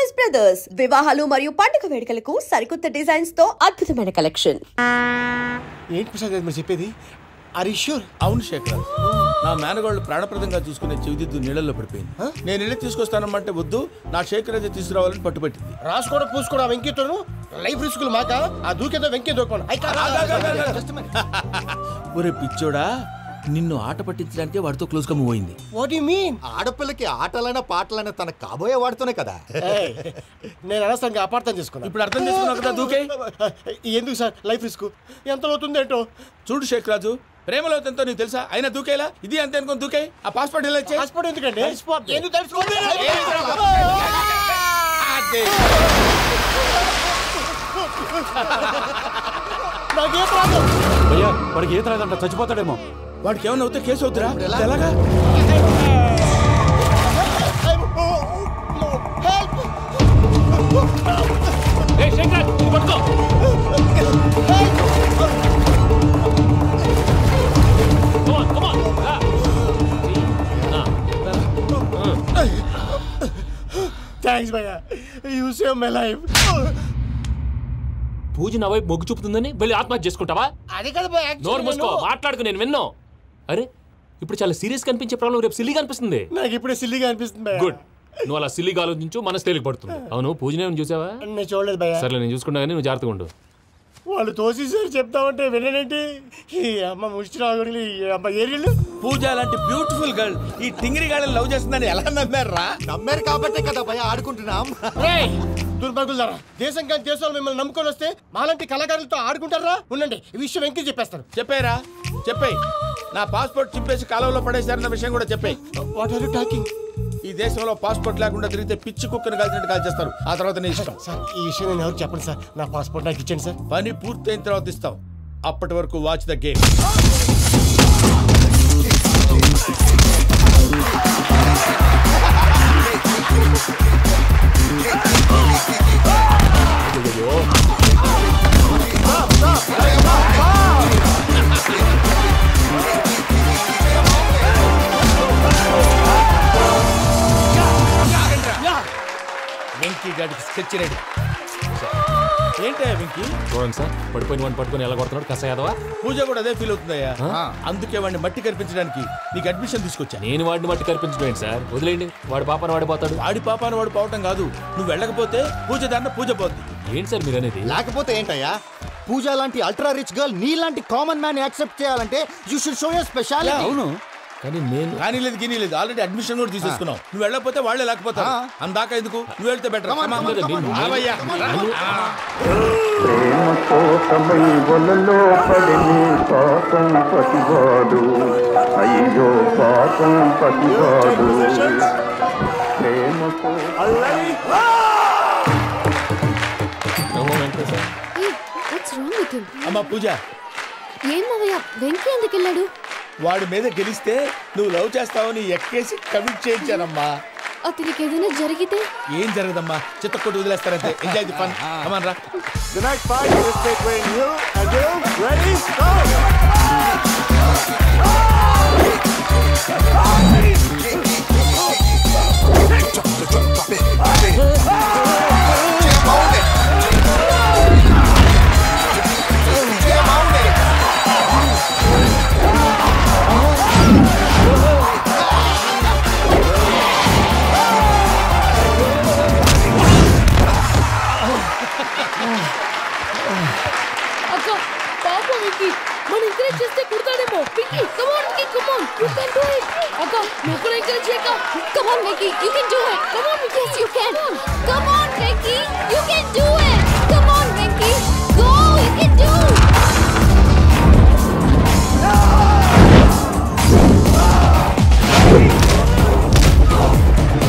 Choice brothers వివాహాలు మరియు పండుగ వేడుకలకు సరికొత్త డిజైన్స్ తో అద్భుతమైన కలెక్షన్. ఏంటి ప్రసాద్ మీరు చెప్పేది? Are you sure? అవును శేఖర్, నా మేనగాళ్ళు ప్రాణప్రదంగా చూసుకునే చెవిదిద్దు నీళ్ళల్లో పడిపోయింది. నేను ఇల్లు తీసుకొస్తానమ్మంటే వద్దు, నా శేఖర్ అయితే తీసుకురావాలని పట్టుబట్టింది. రాసుకోవడం పూసుకోవడం వెంకీతోను లైఫ్ రిస్కులు మాక ఆ దూకేదో వెంకీ దూకోను. ఒరే పిచ్చోడా, నిన్ను ఆట పట్టించడానికి వాడితో క్లోజ్ గా మూవ్ అయింది. What you mean? ఆడపిల్లకి ఆటలైనా పాటలైనా తన కాబోయే వాడుతూనే కదా. నేను అనవసరంగా అపార్థం చేసుకున్నా. ఇప్పుడు అర్థం చేసుకున్నావు కదా దూకే. ఎందుకు సార్ లైఫ్ రిస్క్ ఎంత అవుతుంది ఏంటో? చూడు శేఖర్ రాజు, ప్రేమలో ఎంతో నీకు తెలుసా? అయినా దూకేలా ఇది అంతే అనుకుని దూకే. ఆ పాస్పోర్ట్ ఎలా ఇచ్చే? పాస్పోర్ట్ ఎందుకండి? ఎందుకు తెలుసుకోండి. నాకేం ప్రాబ్లం? భయ్యా వాడికి ఈత రాదంట, చచ్చిపోతాడేమో. వాడికి ఏమన్నా అవుతే కేసు అవుతురా? ఎలాగా? థ్యాంక్స్ భయ్యా, యు సేవ్ మై లైఫ్. పూజ నా వైపు మొగ్గు చూపుతుందని వెళ్ళి ఆత్మహత్య చేసుకుంటావా? అది కదా భయ్యా. నోరు మూసుకో, మాట్లాడుకు, నేను విన్నాను. అరే ఇప్పుడు చాలా సీరియస్ కనిపించే ప్రాబ్లం రేపు సిల్లీగా అనిపిస్తుంది. నాకు ఇప్పుడే సిల్లీగా అనిపిస్తుంది భయ్యా. గుడ్, నువ్వు అలా సిల్లీగా ఆలోచించు, మనసు తేలిక పడుతుంది. అవును, పూజనే చూసావా? నేను చూడలేదు భయ్యా. సర్లే, నేను చూసుకున్నా కానీ నువ్వు జాగ్రత్తగా ఉండు. వాళ్ళు తోసేసారు చెప్తామంటే వినేంటి? ఈ అమ్మ ముష్టి అమ్మ ఏరియలు. పూజ లాంటి బ్యూటిఫుల్ గర్ల్ ఈ టింగిరి గాళ్ళని లవ్ చేస్తుందని ఎలా నమ్మారా? నమ్మారు కాబట్టే కదా భయ ఆడుకుంటున్నాం. దుర్భగులారా, దేశం కానీ దేశాలు మిమ్మల్ని నమ్ముకొని వస్తే మాలాంటి కళాకారులతో ఆడుకుంటారా? ఉండండి, ఈ విషయం వెంకీ చెప్పేస్తాను. చెప్పారా? చెప్పేయ్. నా పాస్పోర్ట్ చింపేసి కాలువలో పడేశారన్న విషయం కూడా చెప్పేయ్. What are you talking? ఈ దేశంలో పాస్పోర్ట్ లేకుండా తిరిగితే పిచ్చి కుక్కను కాల్చినట్టు కాల్చేస్తారు. ఆ తర్వాత నీ ఇష్టం. సార్ ఈ విషయం నేను ఎవరు చెప్పండి సార్. నా పాస్పోర్ట్ నాకు ఇచ్చండి సార్. పని పూర్తయిన తర్వాత ఇస్తాం. అప్పటి వరకు వాచ్ ద గేమ్. వెంకీ గాడికి స్కెచ్ రెడీ. ఏంటయ్యా వెంకీ? చూడండి సార్, పడిపోయిన వాడిని పట్టుకొని ఎలా కొడుతున్నాడు కస యాదవా. పూజ కూడా అదే ఫీల్ అవుతుందయ్యా. అందుకే వాడిని మట్టి కనిపించడానికి నీకు అడ్మిషన్ తీసుకొచ్చా. నేను వాడిని మట్టి కనిపించడం ఏంటి సార్? వదిలేండి, వాడి పాపాన్ని వాడిపోతాడు. వాడి పాపాన్ని వాడు పోవటం కాదు, నువ్వు వెళ్ళకపోతే పూజ దాన్న పూజ పోద్ది. ఏంటి సార్ మీరు అనేది? లేకపోతే ఏంటయ్యా, పూజ లాంటి అల్ట్రా రిచ్ గర్ల్ నీ లాంటి కామన్ మ్యాన్ యాక్సెప్ట్ చేయాలంటే you should show your speciality. అవును, కానీ నేను కానీ లేదు గిని లేదు, ఆల్రెడీ అడ్మిషన్ కూడా తీసేసుకున్నావు. నువ్వు వెళ్ళకపోతే వాళ్ళే లేకపోతారు. అందాక ఎందుకు? నువ్వు వెళ్తే బెటర్. ప్రేమ కోసమై వలలో పడిని పాపం పతివాడు, అయ్యో పాపం పతివాడు. ప్రేమ అమ్మా పూజ, ఏం మావయ్య వెంకీ ఎందుకు వెళ్ళాడు? వాడి మీద గెలిస్తే నువ్వు లవ్ చేస్తావని ఎక్కేసి కమిట్ చేయించానమ్మా. అతనికి ఏదైనా జరిగితే? ఏం జరగదమ్మా, చిత్తకొట్టు వదిలేస్తారంటే. Enjoy the fun. కమాన్ రా. The next fight is between you and you. Ready? Go! అక్క పాపం వెంకీ, మన ఎంకరేజ్ చేస్తే కుడతాడేమో. Venky come on Venky, come on, you can do it. అక్క నువ్వు కూడా ఎంకరేజ్ చేయక. Come on Venky, you can do it. Come on Venky, yes you can. Come on Venky, you can do it. Come on Venky, go, you can do it.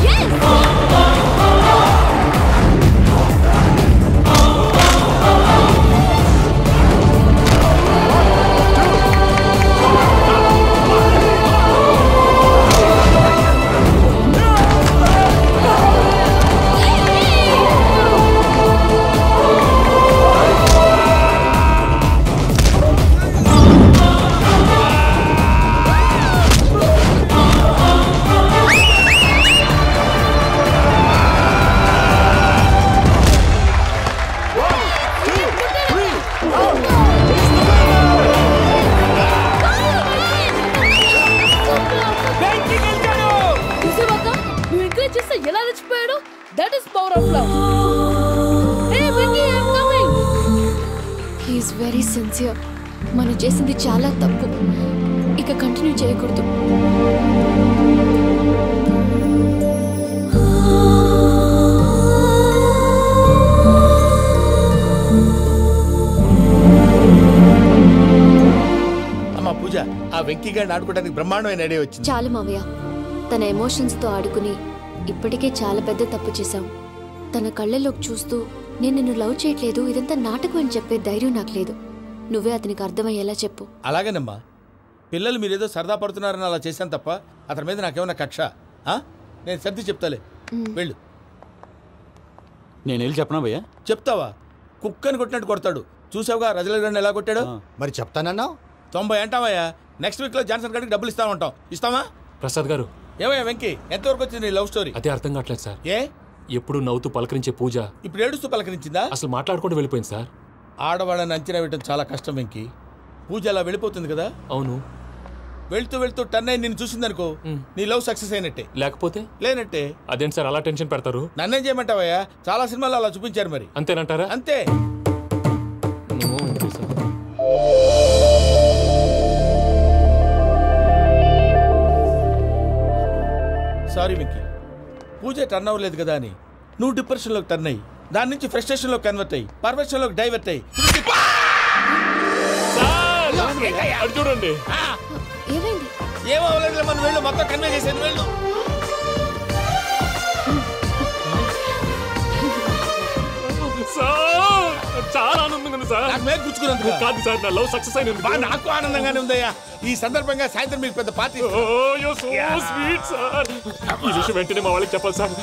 Yes. That is power of love. Hey, Vicky, I'm coming. He is very sincere. మనం చేసింది చాలా తప్పు. ఇక continue చేయకూడదు. అమ్మా పూజ, ఆ వెంకీ గారిని ఆడుకోవడానికి బ్రహ్మాండమైన ఐడియా వచ్చింది. చాలు మావయ్య, తన ఎమోషన్స్తో ఆడుకుని ఇప్పటికే చాలా పెద్ద తప్పు చేశావు. తన కళ్ళలోకి చూస్తూ నేను నిన్ను లవ్ చేయట్లేదు, ఇదంతా నాటకం అని చెప్పే ధైర్యం నాకు లేదు. నువ్వే అతనికి అర్థమయ్యేలా చెప్పు. అలాగేనమ్మా, పిల్లలు మీరేదో సరదా పడుతున్నారని అలా చేశాను తప్ప అతని మీద నాకేమన్నా కక్ష? నేను సర్ది చెప్తాలే, వెళ్ళు. నేను వెళ్ళి చెప్పనా భయ్యా? చెప్తావా? కుక్కని కొట్టినట్టు కొడతాడు. చూసావుగా రజల గారిని ఎలా కొట్టాడు? మరి చెప్తానన్నావు. 90 అంటావయ్యా. నెక్స్ట్ వీక్ లో జాన్సన్ గారికి డబ్బులు ఇస్తామంటాం. ఇస్తావా? ప్రసాద్ గారు, ఏమయ్యా వెంకీ, ఎంతవరకు వచ్చింది నీ లవ్ స్టోరీ? అదే అర్థం కావట్లేదు సార్. ఏ ఎప్పుడు నవ్వుతూ పలకరించే పూజ ఇప్పుడు ఏడుస్తూ పలకరించిందా? అసలు మాట్లాడుకుంటూ వెళ్ళిపోయింది సార్. ఆడవాళ్ళని అంచనా వేయడం చాలా కష్టం వెంకీ. పూజ అలా వెళ్ళిపోతుంది కదా. అవును. వెళ్తూ వెళ్తూ టర్న్ అయి నిన్ను చూసిందనుకో, నీ లవ్ సక్సెస్ అయినట్టే. లేకపోతే లేనట్టే. అదేంటి సార్ అలా టెన్షన్ పెడతారు? నన్నేం చేయమంటావయ్యా? చాలా సినిమాలు అలా చూపించారు. మరి అంతేనంటారా? అంతే. సారీ వెంకీ, పూజ టర్న్ అవ్వలేదు కదా అని నువ్వు డిప్రెషన్లోకి టర్న్ అయ్యి, దాని నుంచి ఫ్రస్ట్రేషన్లోకి కన్వర్ట్ అయ్యి, పర్వర్షన్లోకి డైవర్ట్ అయ్యి. చూడండి, ఏమైంది? ఏమో అవ్వలేదు, మనం వెళ్ళు, మొత్తం కన్వే చేసేది. వెళ్ళు. చాలా ఆనందంగా ఉంది సార్. నాకు మీద గుచ్చుకున్నందుకు కాదు సార్, నా లవ్ సక్సెస్ అయినందుకు. నాకు ఆనందంగానే ఉందయ్యా. ఈ సందర్భంగా సాయంత్రం మీకు పెద్ద పార్టీ. Sweet sir. ఈ విషయం వెంటనే మా వాళ్ళకి చెప్పాలి సార్.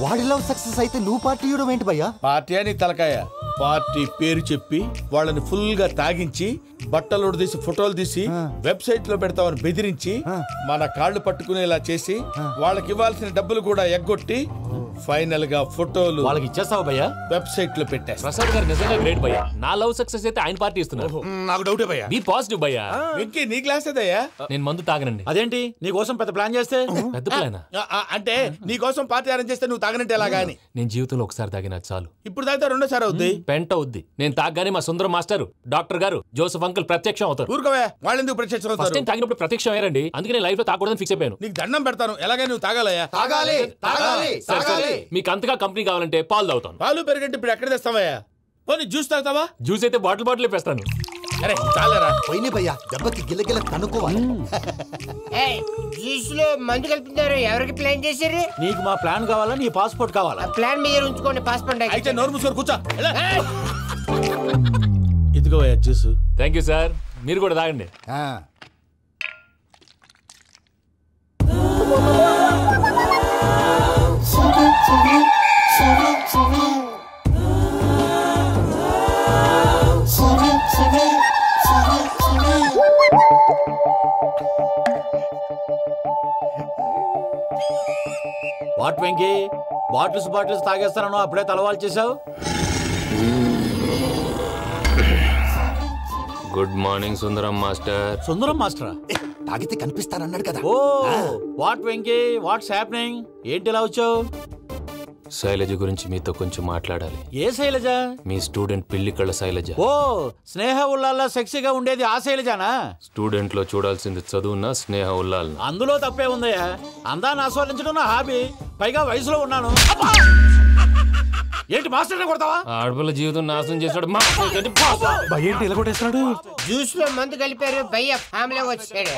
వాడి లవ్ సక్సెస్ అయితే నువ్వు పార్టీ ఇవ్వడం ఏంటి భయ్యా? పార్టీ అని తలకాయ. పార్టీ పేరు చెప్పి వాళ్ళని ఫుల్ గా తాగించి, బట్టలు తీసి ఫోటోలు తీసి వెబ్సైట్ లో పెడతామని బెదిరించి, మన కాళ్ళు పట్టుకునేలా చేసి, వాళ్ళకి ఇవ్వాల్సిన డబ్బులు కూడా ఎగ్గొట్టి, ఫైనల్ గా ఫోటోలు వాళ్ళకి ఇచ్చేస్తావా భయ్యా? వెబ్సైట్ లో పెట్టేస్తా. ప్రసాద్ గారు నిజంగా గ్రేట్ భయ్యా. నా లవ్ సక్సెస్ అయితే ఆయన పార్టీ ఇస్తున్నారు. నాకు డౌటే భయ్యా. బీ పాజిటివ్ భయ్యా. వెంకీ నీ గ్లాస్ ఏదయ్యా? నేను మందు తాగనండి. అదేంటి నీ కోసం పెద్ద ప్లాన్ చేస్తే? పెద్ద ప్లాన్ అంటే నీ కోసం పార్టీ అరేంజ్ చేస్తే నువ్వు తాగనంటే ఎలాగా అని. నేను జీవితంలో ఒకసారి తాగినా చాలు. ఇప్పుడు తాగితే రెండోసారి అవుద్ది. పెంట అవుద్ది. నేను తాగగానే మా సుందరం మాస్టర్, డాక్టర్ గారు, జోసెఫ్ అంకుల్ ప్రత్యక్షం అవుతారు. ఊరుకోవా, వాళ్ళు ఎందుకు ప్రత్యక్షం ఫస్ట్ అవుతారు? టైం తాగినప్పుడు ప్రత్యక్షం అయ్యారండి. అందుకే నేను లైఫ్ లో తాగకూడదని ఫిక్స్ అయిపోయాను. నీకు దండం పెడతాను, ఎలాగైనా నువ్వు తాగాలయ్యా. తాగాలి తాగాలి తాగాలి. మీకు అంతగా కంపెనీ కావాలంటే పాలు తాగుతాను. పాలు పెరిగంటే ఇప్పుడు ఎక్కడ తెస్తావయ్యా? పోనీ జ్యూస్ తాగుతావా? జ్యూస్ అయితే బాటిల్ వేస్తాను. అరే చాలరా. పోయినే భయ్యా, దెబ్బకి గిల్లగిల్ల కనుక్కోవాలి. జ్యూస్ లో మందు కలుపుతున్నారు. ఎవరికి ప్లాన్ చేశారు? నీకు మా ప్లాన్ కావాలా, నీ పాస్పోర్ట్ కావాలా? ప్లాన్ మీద ఉంచుకోండి, పాస్పోర్ట్ అయితే నోరు మూసుకొని కూర్చో. ఇదిగో జ్యూస్. Thank you sir. మీరు కూడా తాగండి. వాట్ వెంకీ, బాటిల్స్ తాగేస్తానో అప్పుడే తలవాలు చేసావు. Good morning Sundaram master. Sundaram మాస్టరా? తాగితే కనిపిస్తారన్నాడు కదా. Oh what Venky, what's happening? ఏంటి ఇలా వచ్చావు? శైలజ గురించి మీతో కొంచెం మాట్లాడాలి. ఏ శైలజ? మీ స్టూడెంట్ పిల్లి కళ్ళ శైలజ. ఓ స్నేహ ఉల్లాల్లో సెక్సీగా ఉండేది ఆ శైలజానా? స్టూడెంట్ లో చూడాల్సింది చదువున స్నేహ ఉల్లాల్. అందులో తప్పే ఉందయ్యా. అందాన్ని ఆస్వాదించడం నా హాబీ. పైగా వయసులో ఉన్నాను. ఏంటి మాస్టర్ కొడతావా? ఆడపిల్ల జీవితం నాశనం చేశాడు. ఏంటి ఇలా కొట్టేస్తున్నాడు? జ్యూస్ లో మందు కలిపారు. భయ్య ఫ్యామిలీ వచ్చాడు.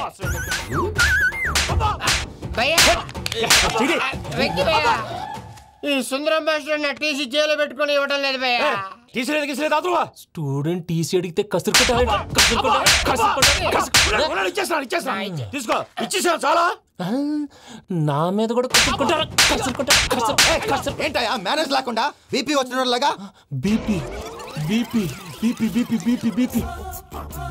ఈ సుందరం మాస్టర్ నా టీసీ జైలు పెట్టుకుని ఇవ్వడం లేదు భయ్య. స్టూడెంట్ టీసీ అడిగితే తీసుకో, ఇచ్చేసాను చాలా. నా మీద కూడా ఏంటయ్యా మేనేజ్ లేకుండా బీపీ వచ్చినలాగా? BP BP BP BP BP BP.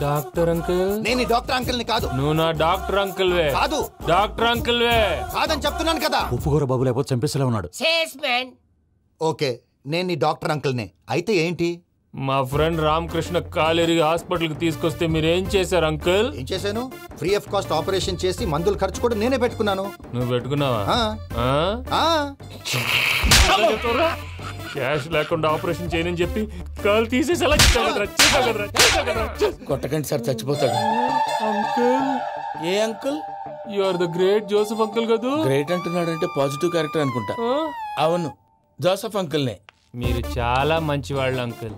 Doctor uncle, నేను డాక్టర్ అంకుల్ ని కాదు. నువ్వు నా డాక్టర్ అంకుల్ వే. కాదు డాక్టర్ అంకుల్ వే. కాదని చెప్తున్నాను కదా. ఉప్పుకూర బాబు లేకపోతే చంపేసేలా ఉన్నాడు. Sales man. ఓకే, నేను నీ డాక్టర్ అంకుల్ నే. అయితే ఏంటి? మా ఫ్రెండ్ రామకృష్ణ కాలేరి హాస్పిటల్ కి తీసుకొస్తే మీరేం చేశారు అంకుల్? ఏం చేశాను? ఫ్రీ ఆఫ్ కాస్ట్ ఆపరేషన్ చేసి మందుల ఖర్చు కూడా నేనే పెట్టుకున్నాను. నువ్వు పెట్టుకున్నావా? క్యాష్ లేకుండా ఆపరేషన్ చేయనని చెప్పి కాలు తీసేసి అలా కొట్టకండి సార్, చచ్చిపోతాడు. అంకుల్, ఏ uncle? You are the great Joseph uncle కదా. గ్రేట్ అంటున్నాడంటే పాజిటివ్ క్యారెక్టర్ అనుకుంటా. అవును, జోసెఫ్ అంకుల్నే. మీరు చాలా మంచివాళ్ళు అంకుల్.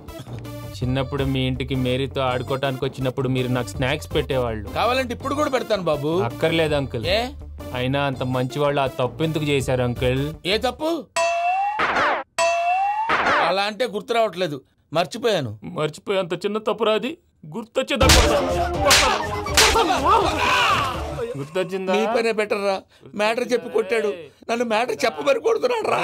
చిన్నప్పుడు మీ ఇంటికి మేరీతో ఆడుకోవటానికి వచ్చినప్పుడు మీరు నాకు స్నాక్స్ పెట్టేవాళ్ళు. కావాలంటే ఇప్పుడు కూడా పెడతాను బాబు. అక్కర్లేదు అంకుల్. అయినా అంత మంచివాళ్ళు ఆ తప్పు ఎందుకు చేశారు అంకుల్? ఏ తప్పు? అలా అంటే గుర్తు రావట్లేదు, మర్చిపోయాను. మర్చిపోయేంత చిన్న తప్పురా అది? గుర్తొచ్చిందా? గుర్తొచ్చిందా? నీ పనే బెటర్ రా. మ్యాటర్ చెప్పి కొట్టాడు, నన్ను మ్యాటర్ చెప్పమని కొడుతున్నాడు రా.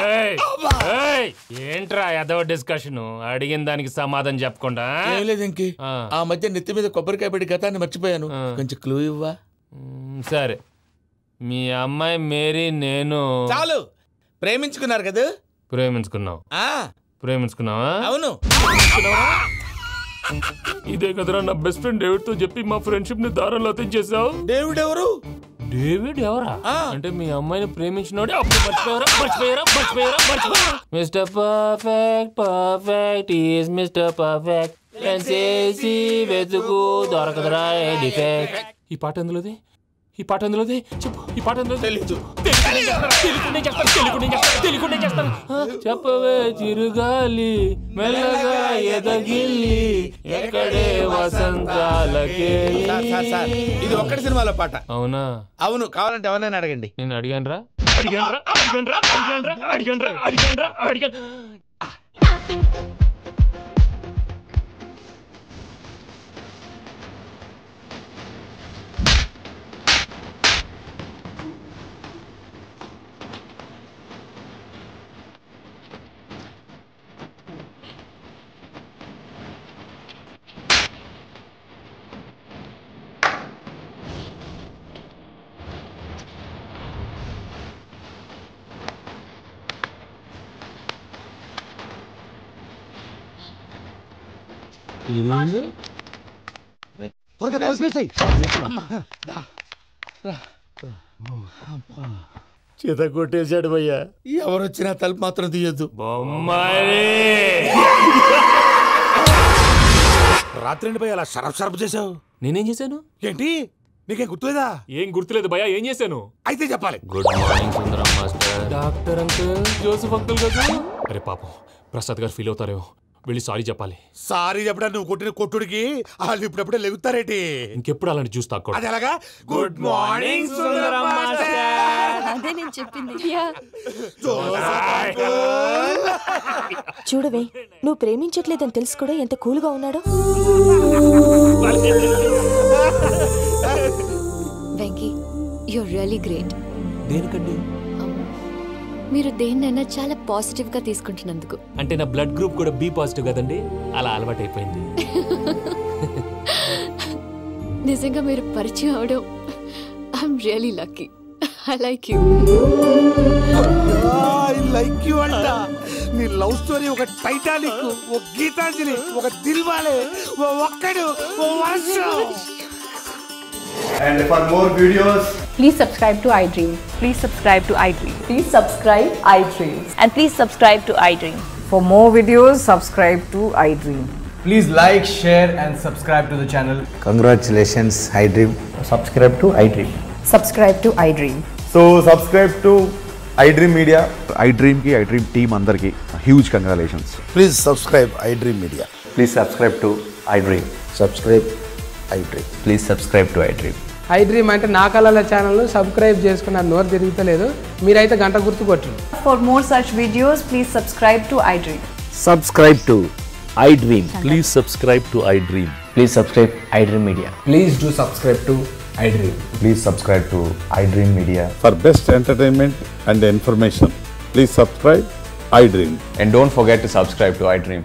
ఏంట్రా ఎదవ డిస్కషన్? అడిగిన దానికి సమాధానం చెప్పకుండా. ఏం లేదు ఇంకి, ఆ మధ్య నెత్తి మీద కొబ్బరికాయ పెట్టి గతాన్ని మర్చిపోయాను. కొంచెం క్లూ ఇవ్వా? సరే, మీ అమ్మాయి మేరీ నేను చాలు. ప్రేమించుకున్నారు కదా? ప్రేమించుకున్నావు? ప్రేమించుకున్నావా? అవును. ఇదే కదరా నా బెస్ట్ ఫ్రెండ్ డేవిడ్ తో చెప్పి మా ఫ్రెండ్షిప్ ని దారంలో తెంచేసావు. డేవిడ్ ఎవరు? డేవిడ్ ఎవరా? అంటే మీ అమ్మాయిని ప్రేమించినోడే అప్పుడు మర్చిపోయారా? Mister perfect, perfect is mister perfect. చేసి వెతుకు దొరకదురా డిఫెక్ట్. ఈ పాట ఎందులోది? చెప్పు. ఈ పాట ఎందులో? తెలీదు. చెప్పవే చిరుగాలి మెల్లగా ఎదగిల్లి ఎక్కడే వసంతాలకే. ఇది ఒక్కటి సినిమాలో పాట. అవునా? అవును. కావాలంటే ఎవరైనా అడగండి. నేను అడిగాను. చేత కొట్టేశాడు భయ్యా. ఎవరొచ్చినా తలుపు మాత్రం తీయద్దు. రాత్రి ఏంటి భయ్యా అలా షరఫ్ చేసావు? నేనేం చేశాను? ఏంటి నీకేం గుర్తులేదా? ఏం గుర్తులేదు భయ్యా. ఏం చేశాను? అయితే చెప్పాలి. Good morning Sundaram master. Doctor uncle, Joseph uncle కదా? అరే పాపం, ప్రసాద్ గారు ఫీల్ అవుతారేమో. వెళ్ళి సారీ చెప్పాలి. సారీ చెప్పడానికి నువ్వు కొట్టిన కొట్టుడికి వాళ్ళు ఇప్పుడప్పుడే లెగుతారేటి? ఇంకెప్పుడు అలాంటి జ్యూస్ తాక్కూడదు. అది ఎలాగా? Good morning Sundaram master. అదే నేను చెప్పింది. చూడవే, నువ్వు ప్రేమించట్లేదని తెలుసు కూడా ఎంత కూల్గా ఉన్నాడో. Venky, you're really great. దేనికండి? మీరు దేన్నైనా చాలా పాజిటివ్ గా తీసుకుంటున్నందుకు. అంటే నా బ్లడ్ గ్రూప్ కూడా బి పాజిటివ్ కదండి, అలా అలవాటు అయిపోయింది. నిజంగా మీరు పరిచయం అవడం I'm really lucky. I like you. I like you అంట. నీ లవ్ స్టోరీ ఒక టైటానిక్, ఒక గీతాంజలి, ఒక దిల్వాలే, ఒక్కడు, వర్షం. And for more videos, please subscribe to iDream. Please subscribe to iDream. Please subscribe iDream. And please subscribe to iDream. For more videos, subscribe to iDream. Please like, share and subscribe to the channel. Congratulations, iDream. Subscribe to iDream. Subscribe to iDream. so subscribe to iDream Media. iDream ki iDream team andarki huge congratulations. Please subscribe iDream Media. Please subscribe to iDream. Subscribe iDream. Please subscribe to iDream. iDream అంటే నా కళల channel subscribe చేసుకున్న నోరు తిరుగుతలేదు. మీరైతే గంట గుర్తు కొట్టండి. For more such videos, please subscribe to iDream. Subscribe to iDream. Please subscribe to iDream. Please subscribe iDream Media. Please do subscribe to iDream. Please subscribe to iDream Media. For best entertainment and information, please subscribe iDream. And don't forget to subscribe to iDream.